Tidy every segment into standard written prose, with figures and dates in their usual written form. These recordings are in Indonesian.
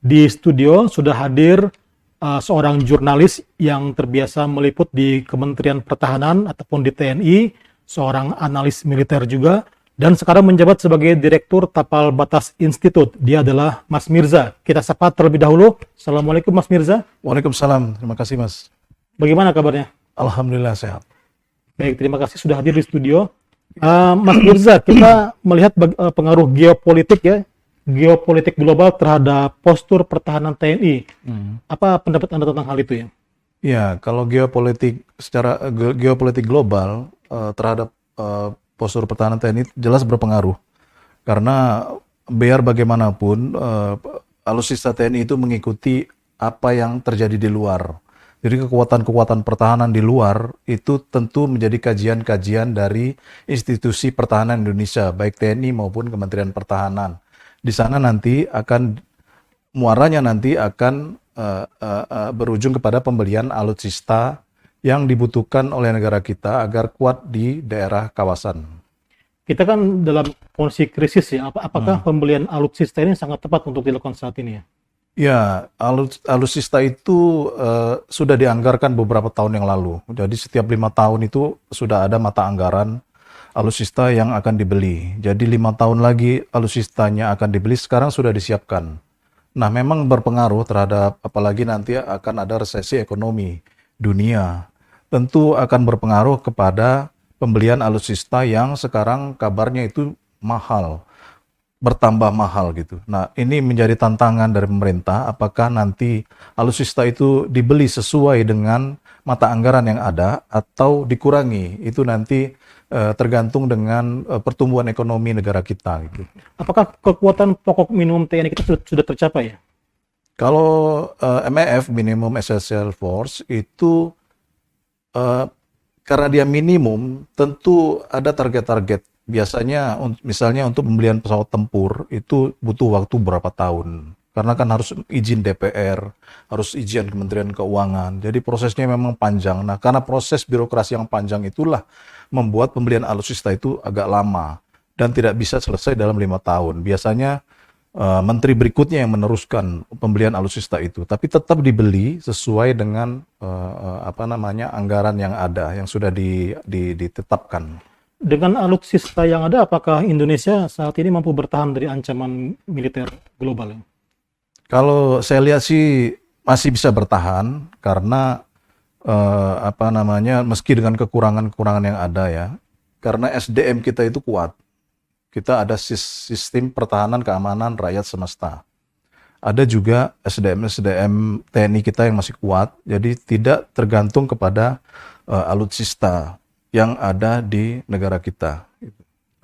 Di studio sudah hadir seorang jurnalis yang terbiasa meliput di Kementerian Pertahanan ataupun di TNI, seorang analis militer juga, dan sekarang menjabat sebagai Direktur Tapal Batas Institute. Dia adalah Mas Mirza. Kita sapa terlebih dahulu. Assalamualaikum Mas Mirza. Waalaikumsalam, terima kasih Mas. Bagaimana kabarnya? Alhamdulillah sehat. Baik, terima kasih sudah hadir di studio. Mas Mirza, kita melihat pengaruh geopolitik ya, geopolitik global terhadap postur pertahanan TNI. Apa pendapat Anda tentang hal itu ya? Ya, kalau geopolitik geopolitik global terhadap postur pertahanan TNI jelas berpengaruh. Karena biar bagaimanapun alutsista TNI itu mengikuti apa yang terjadi di luar. Jadi kekuatan-kekuatan pertahanan di luar itu tentu menjadi kajian-kajian dari institusi pertahanan Indonesia, baik TNI maupun Kementerian Pertahanan. Di sana nanti muaranya nanti akan berujung kepada pembelian alutsista yang dibutuhkan oleh negara kita agar kuat di daerah kawasan. Kita kan dalam kondisi krisis ya, apakah pembelian alutsista ini sangat tepat untuk dilakukan saat ini ya? Ya, alutsista itu sudah dianggarkan beberapa tahun yang lalu. Jadi setiap 5 tahun itu sudah ada mata anggaran alutsista yang akan dibeli. Jadi 5 tahun lagi alutsistanya akan dibeli, sekarang sudah disiapkan. Nah, memang berpengaruh terhadap, apalagi nanti akan ada resesi ekonomi dunia. Tentu akan berpengaruh kepada pembelian alutsista yang sekarang kabarnya itu mahal. Bertambah mahal gitu. Nah, ini menjadi tantangan dari pemerintah, apakah nanti alutsista itu dibeli sesuai dengan mata anggaran yang ada atau dikurangi. Itu nanti tergantung dengan pertumbuhan ekonomi negara kita gitu. Apakah kekuatan pokok minimum TNI kita sudah tercapai ya? Kalau MEF, Minimum Essential Force, itu karena dia minimum, tentu ada target-target. Biasanya misalnya untuk pembelian pesawat tempur itu butuh waktu berapa tahun. Karena kan harus izin DPR, harus izin Kementerian Keuangan. Jadi prosesnya memang panjang. Nah, karena proses birokrasi yang panjang itulah membuat pembelian alutsista itu agak lama dan tidak bisa selesai dalam 5 tahun. Biasanya menteri berikutnya yang meneruskan pembelian alutsista itu, tapi tetap dibeli sesuai dengan anggaran yang ada, yang sudah ditetapkan. Dengan alutsista yang ada, apakah Indonesia saat ini mampu bertahan dari ancaman militer global? Kalau saya lihat sih masih bisa bertahan karena meski dengan kekurangan-kekurangan yang ada ya, karena SDM kita itu kuat. Kita ada sistem pertahanan keamanan rakyat semesta. Ada juga SDM TNI kita yang masih kuat, jadi tidak tergantung kepada alutsista yang ada di negara kita.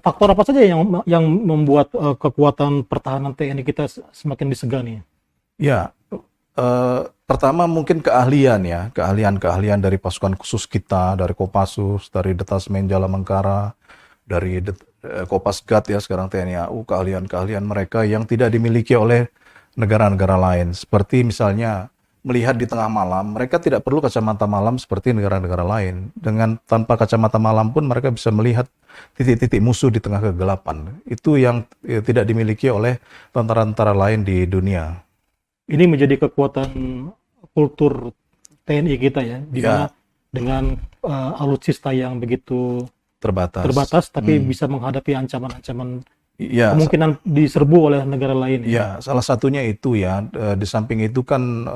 Faktor apa saja yang membuat kekuatan pertahanan TNI kita semakin disegani? Ya, pertama mungkin keahlian ya, keahlian dari pasukan khusus kita, dari Kopassus, dari Detasmen Jalamengkara, dari Kopasgat ya sekarang TNI AU, keahlian mereka yang tidak dimiliki oleh negara-negara lain. Seperti misalnya melihat di tengah malam, mereka tidak perlu kacamata malam seperti negara-negara lain. Tanpa kacamata malam pun mereka bisa melihat titik-titik musuh di tengah kegelapan. Itu yang tidak dimiliki oleh tentara-tentara lain di dunia. Ini menjadi kekuatan kultur TNI kita ya, di mana dengan alutsista yang begitu terbatas tapi bisa menghadapi ancaman-ancaman kemungkinan diserbu oleh negara lain. Ya, salah satunya itu ya. Di samping itu kan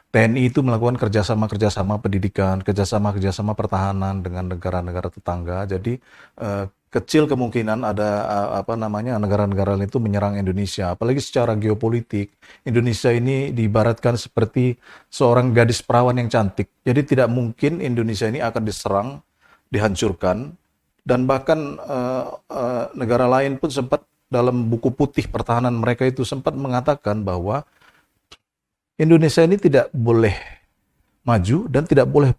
TNI itu melakukan kerjasama pendidikan, kerjasama pertahanan dengan negara-negara tetangga. Jadi kecil kemungkinan ada negara-negara lain itu menyerang Indonesia. Apalagi secara geopolitik, Indonesia ini diibaratkan seperti seorang gadis perawan yang cantik. Jadi tidak mungkin Indonesia ini akan diserang, dihancurkan. Dan bahkan negara lain pun sempat dalam buku putih pertahanan mereka itu sempat mengatakan bahwa Indonesia ini tidak boleh maju dan tidak boleh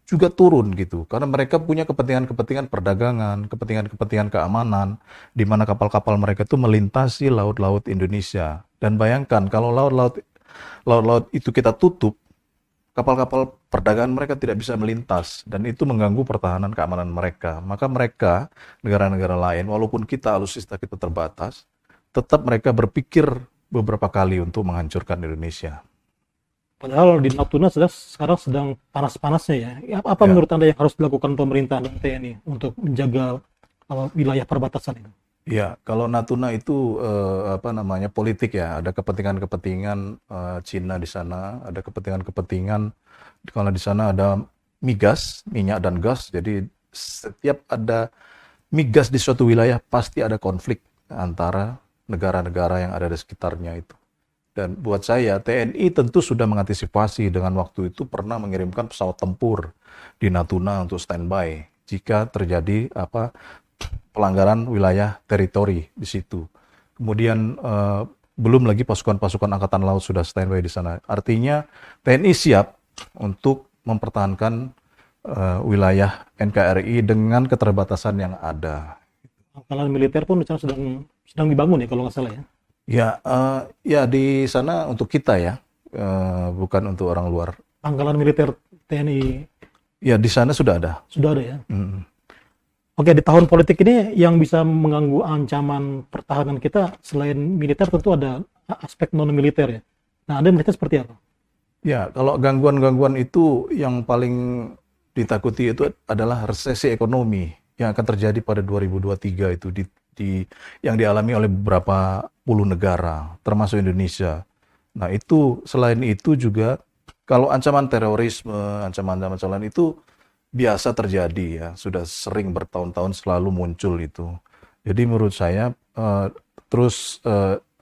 juga turun gitu. Karena mereka punya kepentingan-kepentingan perdagangan, kepentingan-kepentingan keamanan, di mana kapal-kapal mereka itu melintasi laut-laut Indonesia. Dan bayangkan kalau laut-laut itu kita tutup, kapal-kapal perdagangan mereka tidak bisa melintas dan itu mengganggu pertahanan keamanan mereka. Maka mereka, negara-negara lain, walaupun kita alutsista kita terbatas, tetap mereka berpikir beberapa kali untuk menghancurkan Indonesia. Padahal di Natuna sekarang sedang panas-panasnya ya. Apa Ya. menurut Anda yang harus dilakukan pemerintah dan TNI untuk menjaga wilayah perbatasan itu? Ya, kalau Natuna itu apa namanya politik ya, ada kepentingan-kepentingan Cina di sana, ada kepentingan-kepentingan kalau di sana ada migas, minyak dan gas. Jadi setiap ada migas di suatu wilayah pasti ada konflik antara negara-negara yang ada di sekitarnya itu. Dan buat saya, TNI tentu sudah mengantisipasi dengan waktu itu pernah mengirimkan pesawat tempur di Natuna untuk standby jika terjadi pelanggaran wilayah teritori di situ. Kemudian belum lagi pasukan-pasukan angkatan laut sudah standby di sana. Artinya TNI siap untuk mempertahankan wilayah NKRI dengan keterbatasan yang ada. Pangkalan militer pun di sana sedang dibangun ya kalau nggak salah ya. Ya, ya di sana untuk kita ya, bukan untuk orang luar. Pangkalan militer TNI Ya di sana sudah ada. sudah ada ya. Mm. Oke, di tahun politik ini yang bisa mengganggu ancaman pertahanan kita selain militer tentu ada aspek non militer ya. Nah, Anda melihatnya seperti apa? Ya, kalau gangguan-gangguan itu yang paling ditakuti itu adalah resesi ekonomi yang akan terjadi pada 2023 itu yang dialami oleh beberapa puluh negara, termasuk Indonesia. Nah, itu selain itu juga kalau ancaman terorisme, ancaman-ancaman lain itu biasa terjadi ya, sudah sering bertahun-tahun selalu muncul itu. Jadi menurut saya terus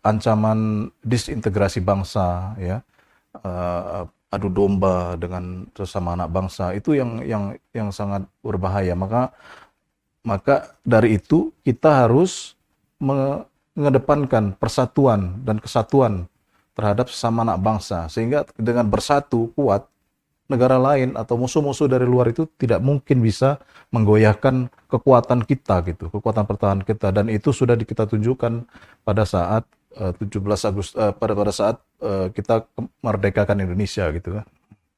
ancaman disintegrasi bangsa ya, adu domba dengan sesama anak bangsa itu yang sangat berbahaya. Maka dari itu kita harus mengedepankan persatuan dan kesatuan terhadap sesama anak bangsa sehingga dengan bersatu kuat negara lain atau musuh-musuh dari luar itu tidak mungkin bisa menggoyahkan kekuatan kita gitu, kekuatan pertahanan kita, dan itu sudah kita tunjukkan pada saat 17 Agustus pada saat kita merdekakan Indonesia gitu kan.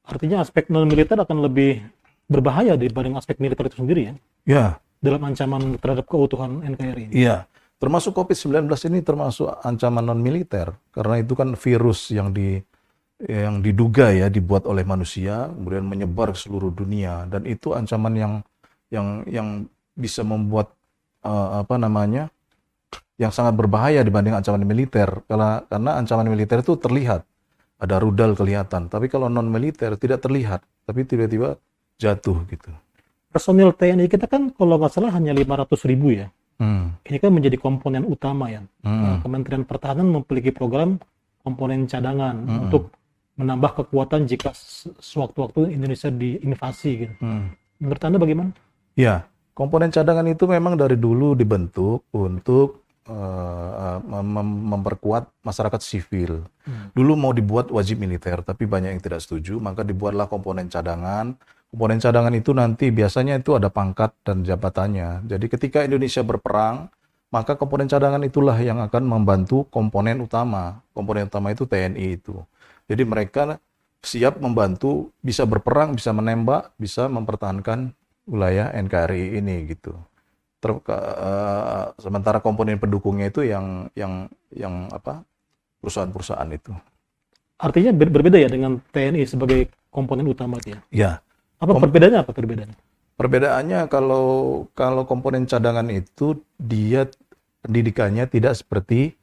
Artinya aspek non militer akan lebih berbahaya dibanding aspek militer itu sendiri ya Ya, dalam ancaman terhadap keutuhan NKRI ini. iya. Termasuk COVID-19 ini termasuk ancaman non militer karena itu kan virus yang diduga ya dibuat oleh manusia kemudian menyebar ke seluruh dunia, dan itu ancaman yang bisa membuat apa namanya yang sangat berbahaya dibanding ancaman militer karena ancaman militer itu terlihat, ada rudal kelihatan, tapi kalau non militer tidak terlihat tapi tiba-tiba jatuh gitu. Personil TNI kita kan kalau nggak salah hanya 500.000 ya. Hmm. Ini kan menjadi komponen utama ya. Kementerian Pertahanan memiliki program komponen cadangan untuk menambah kekuatan jika sewaktu-waktu Indonesia diinvasi gitu. Menurut Anda bagaimana? Ya, komponen cadangan itu memang dari dulu dibentuk untuk memperkuat masyarakat sivil. Dulu mau dibuat wajib militer, tapi banyak yang tidak setuju, maka dibuatlah komponen cadangan. Komponen cadangan itu nanti biasanya itu ada pangkat dan jabatannya. Jadi ketika Indonesia berperang, maka komponen cadangan itulah yang akan membantu komponen utama. Komponen utama itu TNI itu. Jadi mereka siap membantu, bisa berperang, bisa menembak, bisa mempertahankan wilayah NKRI ini gitu. Sementara komponen pendukungnya itu yang perusahaan-perusahaan itu. Artinya berbeda ya dengan TNI sebagai komponen utama dia. Ya. Perbedaannya apa perbedaannya? Perbedaannya kalau komponen cadangan itu dia pendidikannya tidak seperti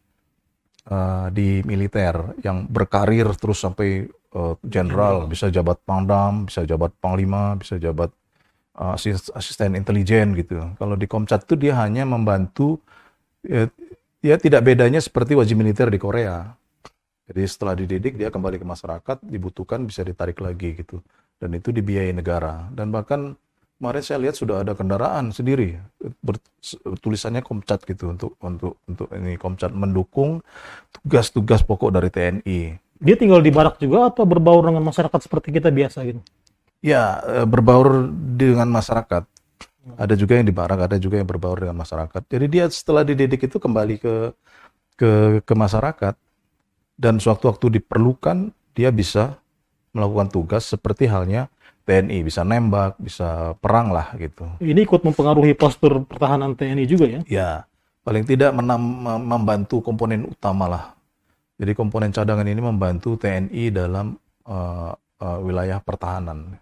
di militer yang berkarir terus sampai jenderal, bisa jabat pangdam, bisa jabat panglima, bisa jabat asisten intelijen gitu. Kalau di Komcat itu dia hanya membantu, ya tidak bedanya seperti wajib militer di Korea. Jadi setelah dididik dia kembali ke masyarakat, dibutuhkan bisa ditarik lagi gitu. Dan itu dibiayai negara. Dan bahkan kemarin saya lihat sudah ada kendaraan sendiri tulisannya Komcat gitu untuk ini Komcat mendukung tugas-tugas pokok dari TNI. Dia tinggal di barak juga atau berbaur dengan masyarakat seperti kita biasa gitu? Ya, berbaur dengan masyarakat. Ada juga yang di barak, ada juga yang berbaur dengan masyarakat. Jadi dia setelah dididik itu kembali ke masyarakat, dan sewaktu-waktu diperlukan dia bisa melakukan tugas seperti halnya TNI, bisa nembak, bisa perang lah gitu. Ini ikut mempengaruhi postur pertahanan TNI juga ya? Ya, paling tidak membantu komponen utama lah. Jadi komponen cadangan ini membantu TNI dalam wilayah pertahanan.